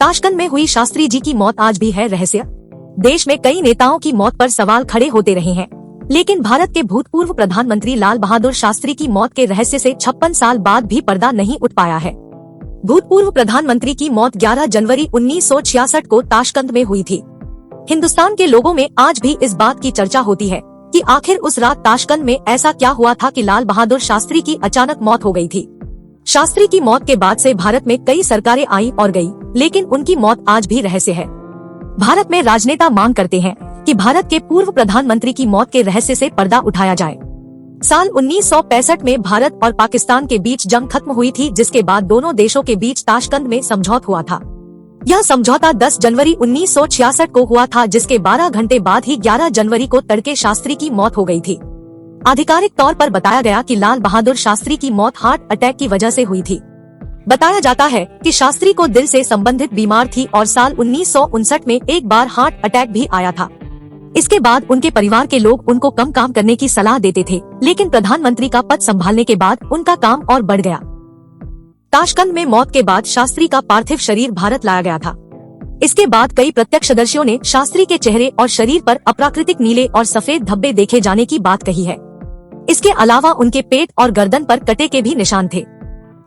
Tashkent में हुई शास्त्री जी की मौत आज भी है रहस्य। देश में कई नेताओं की मौत पर सवाल खड़े होते रहे हैं, लेकिन भारत के भूतपूर्व प्रधानमंत्री लाल बहादुर शास्त्री की मौत के रहस्य से 56 साल बाद भी पर्दा नहीं उठ पाया है। भूतपूर्व प्रधानमंत्री की मौत 11 जनवरी 1966 को ताशकंद में हुई थी। हिंदुस्तान के लोगों में आज भी इस बात की चर्चा होती है कि आखिर उस रात ताशकंद में ऐसा क्या हुआ था कि लाल बहादुर शास्त्री की अचानक मौत हो गई थी। शास्त्री की मौत के बाद से भारत में कई सरकारें आई और गई, लेकिन उनकी मौत आज भी रहस्य है। भारत में राजनेता मांग करते हैं कि भारत के पूर्व प्रधानमंत्री की मौत के रहस्य से पर्दा उठाया जाए। साल 1965 में भारत और पाकिस्तान के बीच जंग खत्म हुई थी, जिसके बाद दोनों देशों के बीच ताशकंद में समझौता हुआ था। यह समझौता 10 जनवरी 1966 को हुआ था, जिसके 12 घंटे बाद ही 11 जनवरी को तड़के शास्त्री की मौत हो गई थी। आधिकारिक तौर पर बताया गया कि लाल बहादुर शास्त्री की मौत हार्ट अटैक की वजह से हुई थी। बताया जाता है कि शास्त्री को दिल से संबंधित बीमार थी और साल 1959 में एक बार हार्ट अटैक भी आया था। इसके बाद उनके परिवार के लोग उनको कम काम करने की सलाह देते थे, लेकिन प्रधानमंत्री का पद संभालने के बाद उनका काम और बढ़ गया। ताशकंद में मौत के बाद शास्त्री का पार्थिव शरीर भारत लाया गया था। इसके बाद कई प्रत्यक्षदर्शियों ने शास्त्री के चेहरे और शरीर पर अप्राकृतिक नीले और सफेद धब्बे देखे जाने की बात कही है। इसके अलावा उनके पेट और गर्दन पर कटे के भी निशान थे।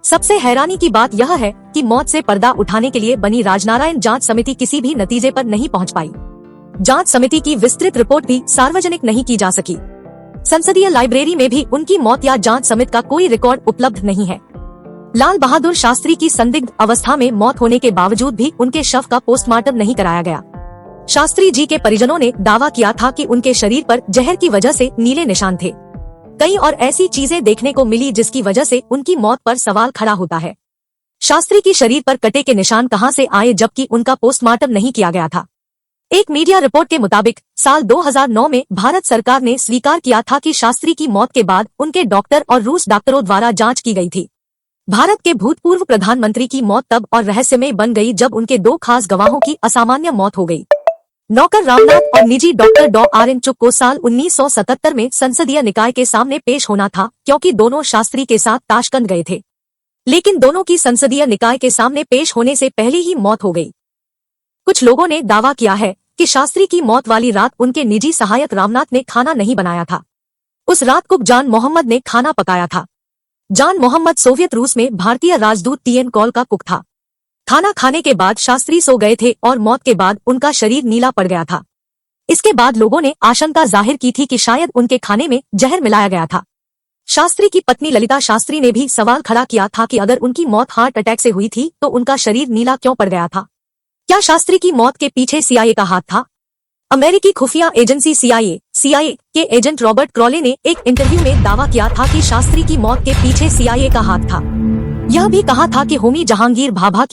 सबसे हैरानी की बात यह है कि मौत से पर्दा उठाने के लिए बनी राजनारायण जांच समिति किसी भी नतीजे पर नहीं पहुंच पाई। जांच समिति की विस्तृत रिपोर्ट भी सार्वजनिक नहीं की जा सकी। संसदीय लाइब्रेरी में भी उनकी मौत या जांच समिति का कोई रिकॉर्ड उपलब्ध नहीं है। लाल बहादुर शास्त्री की संदिग्ध अवस्था में मौत होने के बावजूद भी उनके शव का पोस्टमार्टम नहीं कराया गया। शास्त्री जी के परिजनों ने दावा किया था कि उनके शरीर पर जहर की वजह से नीले निशान थे। कई और ऐसी चीजें देखने को मिली जिसकी वजह से उनकी मौत पर सवाल खड़ा होता है। शास्त्री की शरीर पर कटे के निशान कहां से आए, जबकि उनका पोस्टमार्टम नहीं किया गया था। एक मीडिया रिपोर्ट के मुताबिक साल 2009 में भारत सरकार ने स्वीकार किया था कि शास्त्री की मौत के बाद उनके डॉक्टर और रूस डॉक्टरों द्वारा जांच की गई थी। भारत के भूतपूर्व प्रधानमंत्री की मौत तब और रहस्यमय बन गई जब उनके दो खास गवाहों की असामान्य मौत हो गई। नौकर रामनाथ और निजी डॉक्टर डॉ आर एन चुक को साल 1977 में संसदीय निकाय के सामने पेश होना था, क्योंकि दोनों शास्त्री के साथ ताशकंद गए थे, लेकिन दोनों की संसदीय निकाय के सामने पेश होने से पहले ही मौत हो गई। कुछ लोगों ने दावा किया है कि शास्त्री की मौत वाली रात उनके निजी सहायक रामनाथ ने खाना नहीं बनाया था। उस रात कुक जान मोहम्मद ने खाना पकाया था। जान मोहम्मद सोवियत रूस में भारतीय राजदूत टीएन कॉल का कुक था। खाना खाने के बाद शास्त्री सो गए थे और मौत के बाद उनका शरीर नीला पड़ गया था। इसके बाद लोगों ने आशंका जाहिर की थी कि शायद उनके खाने में जहर मिलाया गया था। शास्त्री की पत्नी ललिता शास्त्री ने भी सवाल खड़ा किया था कि अगर उनकी मौत हार्ट अटैक से हुई थी तो उनका शरीर नीला क्यों पड़ गया था। क्या शास्त्री की मौत के पीछे सीआईए का हाथ था? अमेरिकी खुफिया एजेंसी सीआईए के एजेंट रॉबर्ट क्रॉले ने एक इंटरव्यू में दावा किया था कि शास्त्री की मौत के पीछे सीआईए का हाथ था। यह भी कहा था कि होमी जहांगीर भाभा